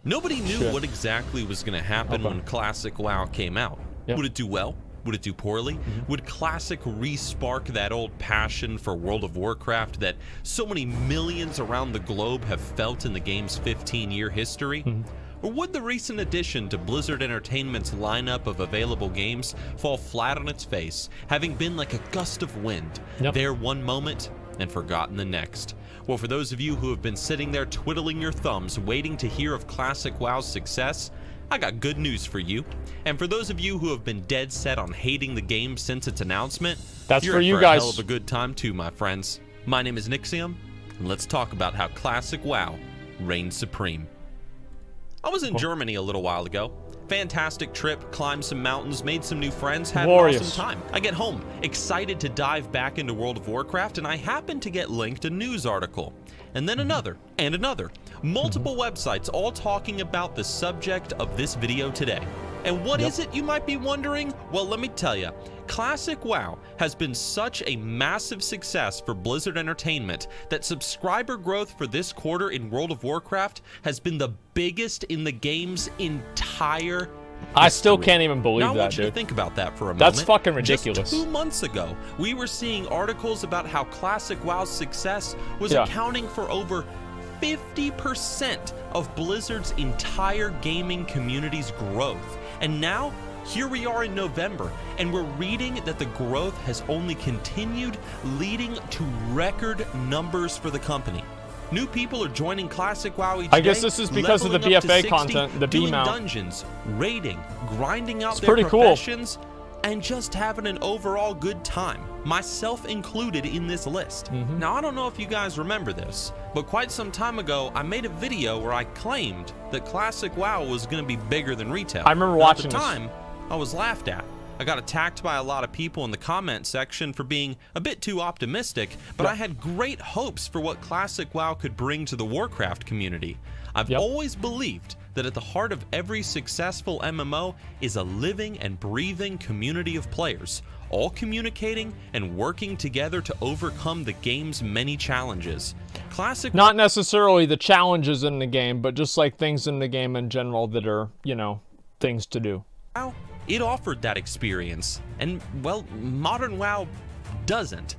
Nobody knew what exactly was going to happen when Classic WoW came out. Would it do well? Would it do poorly? Would Classic re-spark that old passion for World of Warcraft that so many millions around the globe have felt in the game's 15-year history? Or would the recent addition to Blizzard Entertainment's lineup of available games fall flat on its face, having been like a gust of wind, there one moment and forgotten the next? Well, for those of you who have been sitting there twiddling your thumbs waiting to hear of Classic WoW's success, I got good news for you. And for those of you who have been dead set on hating the game since its announcement, that's you're for you a guys. hell of a good time too, my friends. My name is Nixxiom, and let's talk about how Classic WoW reigns supreme. I was in Germany a little while ago. Fantastic trip, climbed some mountains, made some new friends, had an awesome time. I get home, excited to dive back into World of Warcraft, and I happen to get linked a news article. And then another, and another. Multiple websites all talking about the subject of this video today. And what is it, you might be wondering? Well, let me tell you. Classic WoW has been such a massive success for Blizzard Entertainment that subscriber growth for this quarter in World of Warcraft has been the biggest in the game's entire history. I still can't even believe now, that, I want you dude. to think about that for a moment. That's fucking ridiculous. Just 2 months ago, we were seeing articles about how Classic WoW's success was accounting for over 50% of Blizzard's entire gaming community's growth. And now, here we are in November, and we're reading that the growth has only continued, leading to record numbers for the company. New people are joining Classic WoW each day. I guess this is because of the BFA content, the B mount. Dungeons, raiding, grinding out their professions, and just having an overall good time, myself included in this list. Now, I don't know if you guys remember this, but quite some time ago, I made a video where I claimed that Classic WoW was going to be bigger than retail. I remember watching this. At the time, I was laughed at. I got attacked by a lot of people in the comment section for being a bit too optimistic, but I had great hopes for what Classic WoW could bring to the Warcraft community. I've always believed that at the heart of every successful MMO is a living and breathing community of players, all communicating and working together to overcome the game's many challenges. Not necessarily the challenges in the game, but just like things in the game in general that are, you know, things to do. It offered that experience, and, well, modern WoW doesn't.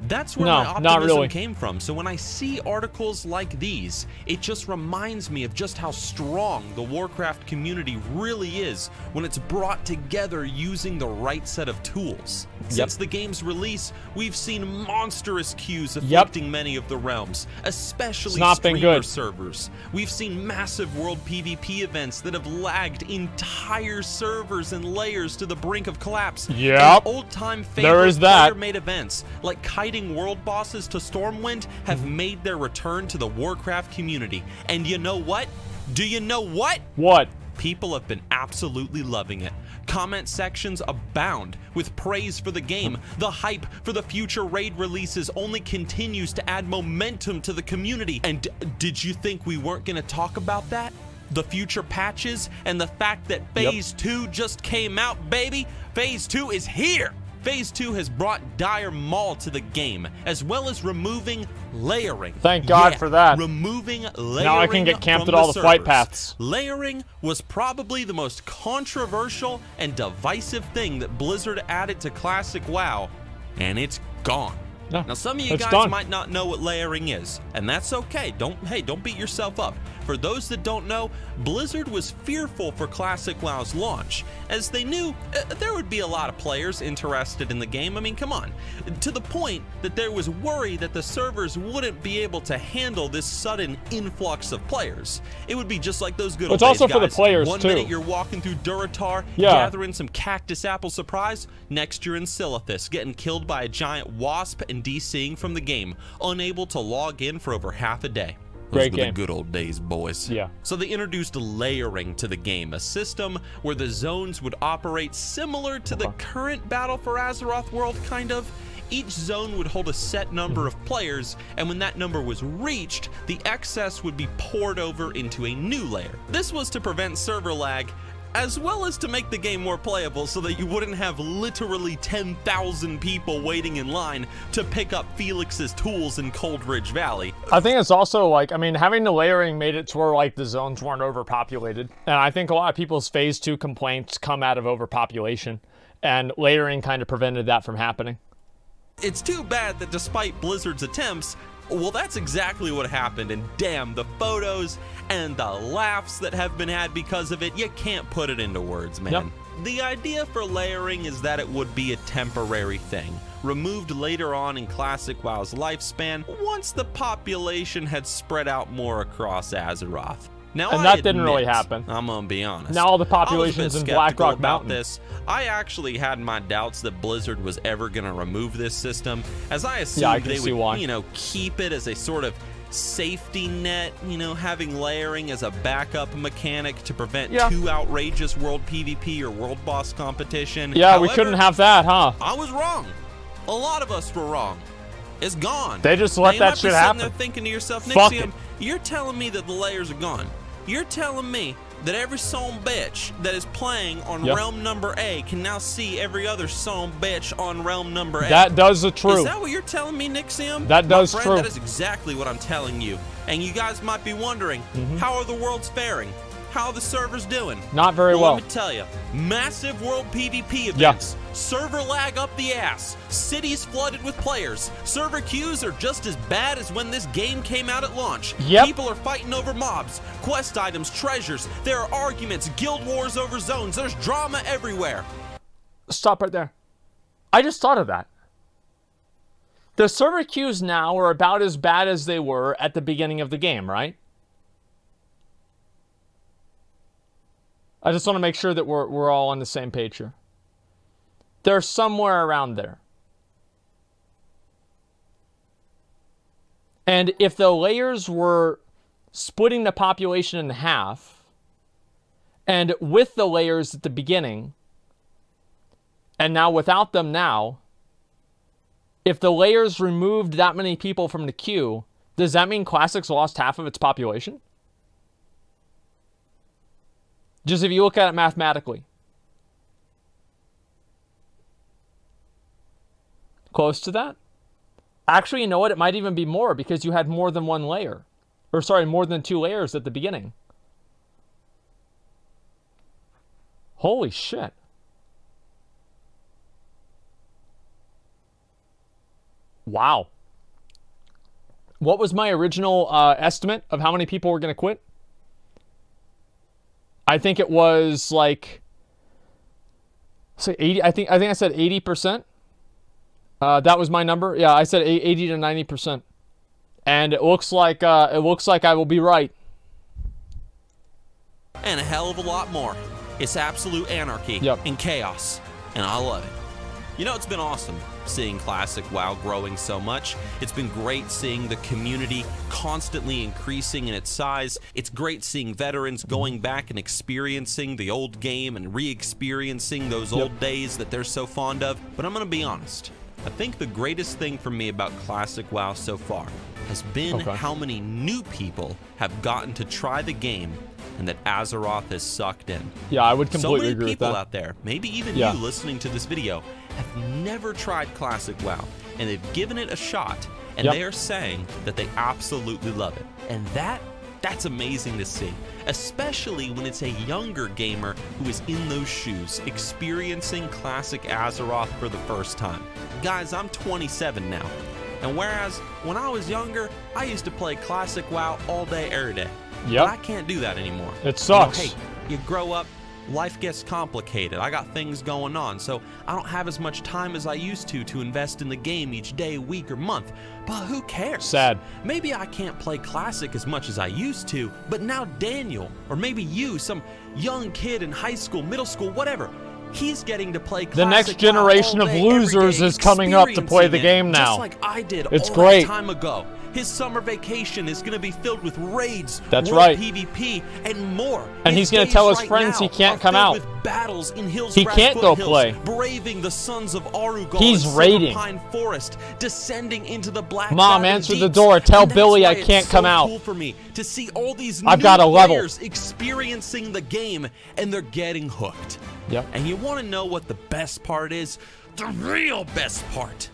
That's where my optimism came from. So when I see articles like these, it just reminds me of just how strong the Warcraft community really is when it's brought together using the right set of tools. Since the game's release, we've seen monstrous queues afflicting many of the realms, especially streamer servers. We've seen massive world PvP events that have lagged entire servers and layers to the brink of collapse. And old-time favorite player-made events like world bosses to Stormwind have made their return to the Warcraft community. And you know what? Do you know what? What? People have been absolutely loving it. Comment sections abound with praise for the game. The hype for the future raid releases only continues to add momentum to the community. And did you think we weren't going to talk about that? The future patches and the fact that Phase 2 just came out, baby. Phase 2 is here. Phase 2 has brought Dire Maul to the game, as well as removing layering. Thank God for that. Removing layering. Now I can get camped at all the flight paths. Layering was probably the most controversial and divisive thing that Blizzard added to Classic WoW, and it's gone. Now, some of you guys might not know what layering is, and that's okay. Don't beat yourself up. For those that don't know, Blizzard was fearful for Classic WoW's launch, as they knew there would be a lot of players interested in the game. I mean, come on. To the point that there was worry that the servers wouldn't be able to handle this sudden influx of players. It would be just like those good old days, guys. It's also for the players, One minute you're walking through Duratar, gathering some cactus apple surprise. Next you're in Silithus, getting killed by a giant wasp and DCing from the game, unable to log in for over half a day. Those were the good old days, boys. So they introduced layering to the game, a system where the zones would operate similar to the current Battle for Azeroth world, kind of. Each zone would hold a set number of players, and when that number was reached, the excess would be poured over into a new layer. This was to prevent server lag, as well as to make the game more playable so that you wouldn't have literally 10,000 people waiting in line to pick up Felix's tools in Cold Ridge Valley. I think it's also like, I mean, having the layering made it to where like the zones weren't overpopulated. And I think a lot of people's phase 2 complaints come out of overpopulation, and layering kind of prevented that from happening. It's too bad that despite Blizzard's attempts, well, that's exactly what happened, and damn, the photos and the laughs that have been had because of it, you can't put it into words, man. Yep. The idea for layering is that it would be a temporary thing, removed later on in Classic WoW's lifespan once the population had spread out more across Azeroth. Now, and that didn't really happen. I'm gonna be honest. Now all the population's in Blackrock Mountain. This. I actually had my doubts that Blizzard was ever gonna remove this system, as I assumed they would, you know, keep it as a sort of safety net, you know, having layering as a backup mechanic to prevent too outrageous world PvP or world boss competition. Yeah, however, we couldn't have that, huh? I was wrong. A lot of us were wrong. It's gone. They just let that shit happen. There thinking to yourself, Nixxiom, you're telling me that the layers are gone. You're telling me that every son bitch that is playing on realm number A can now see every other son bitch on realm number A. That does the truth. Is that what you're telling me, Nixxiom? That does true. That is exactly what I'm telling you. And you guys might be wondering, how are the worlds faring? How are the servers doing? Not very well. Let me tell you, massive world PvP events, server lag up the ass, cities flooded with players, server queues are just as bad as when this game came out at launch. People are fighting over mobs, quest items, treasures, there are arguments, guild wars over zones, there's drama everywhere. Stop right there. I just thought of that. The server queues now are about as bad as they were at the beginning of the game, right? I just want to make sure that we're all on the same page here. They're somewhere around there. And if the layers were splitting the population in half, and with the layers at the beginning, and now without them now, if the layers removed that many people from the queue, does that mean Classic's lost half of its population? Just if you look at it mathematically. Close to that? Actually, you know what? It might even be more because you had more than one layer. Or sorry, more than 2 layers at the beginning. Holy shit. Wow. What was my original estimate of how many people were going to quit? I think it was like, say 80. I think I said 80%. That was my number. Yeah, I said 80 to 90%, and it looks like I will be right. And a hell of a lot more. It's absolute anarchy and chaos, and I love it. You know, it's been awesome seeing Classic WoW growing so much. It's been great seeing the community constantly increasing in its size. It's great seeing veterans going back and experiencing the old game and re-experiencing those old days that they're so fond of. But I'm going to be honest. I think the greatest thing for me about Classic WoW so far has been how many new people have gotten to try the game and that Azeroth has sucked in. Yeah, I would completely agree with that. So many people out there, maybe even you listening to this video, have never tried Classic WoW, and they've given it a shot, and they are saying that they absolutely love it. And that's amazing to see, especially when it's a younger gamer who is in those shoes, experiencing Classic Azeroth for the first time. Guys, I'm 27 now, and whereas when I was younger, I used to play Classic WoW all day, every day. But I can't do that anymore. It sucks. You know, hey, you grow up, life gets complicated. I got things going on, so I don't have as much time as I used to invest in the game each day, week, or month. But who cares? Sad. Maybe I can't play Classic as much as I used to, but now Daniel, or maybe you, some young kid in high school, middle school, whatever, he's getting to play Classic. The next generation of losers is coming up to play the game now. Just like I did it's all great. that time ago. His summer vacation is going to be filled with raids, That's world right. PvP, and more. And he's going to tell his friends he can't come out. With battles in Hills he can't go play. Braving the sons of Arugol. He's raiding. Pine Forest, descending into the Black Mom, answer the door. Tell Billy I can't come out. Cool for me to see all these I've new got a level. players experiencing the game, and they're getting hooked. Yep. And you want to know what the best part is? The real best part.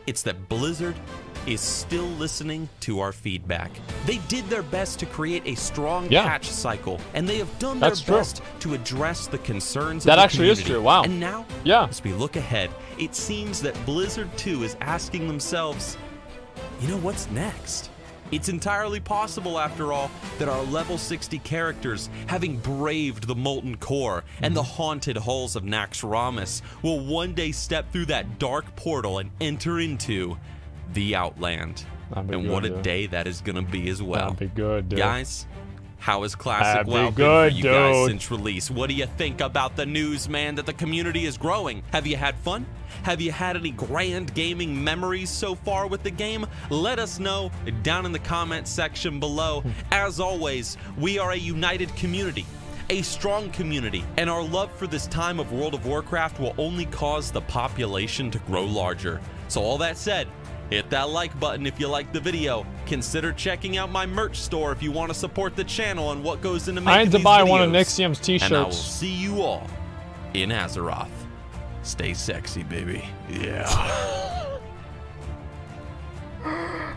it's that Blizzard is still listening to our feedback. They did their best to create a strong patch cycle, and they have done their best to address the concerns of the community. That actually is true, wow. And now, as we look ahead, it seems that Blizzard 2 is asking themselves, you know, what's next? It's entirely possible, after all, that our level 60 characters, having braved the molten core and the haunted halls of Naxxramas, will one day step through that dark portal and enter into the Outland. And what a day that is gonna be as well. That'd be good, dude. Guys, how has Classic WoW been for you guys since release? What do you think about the news, man, that the community is growing? Have you had fun? Have you had any grand gaming memories so far with the game? Let us know down in the comment section below. As always, we are a united community, a strong community, and our love for this time of World of Warcraft will only cause the population to grow larger. So all that said, hit that like button if you liked the video. Consider checking out my merch store if you want to support the channel and what goes into making these videos. I had to buy one of Nixxiom's t-shirts. And I will see you all in Azeroth. Stay sexy, baby. Yeah.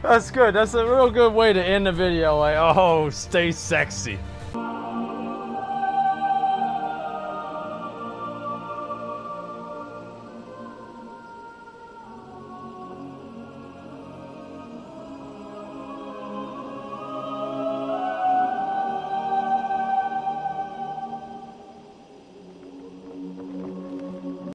That's good. That's a real good way to end the video. Like, oh, stay sexy.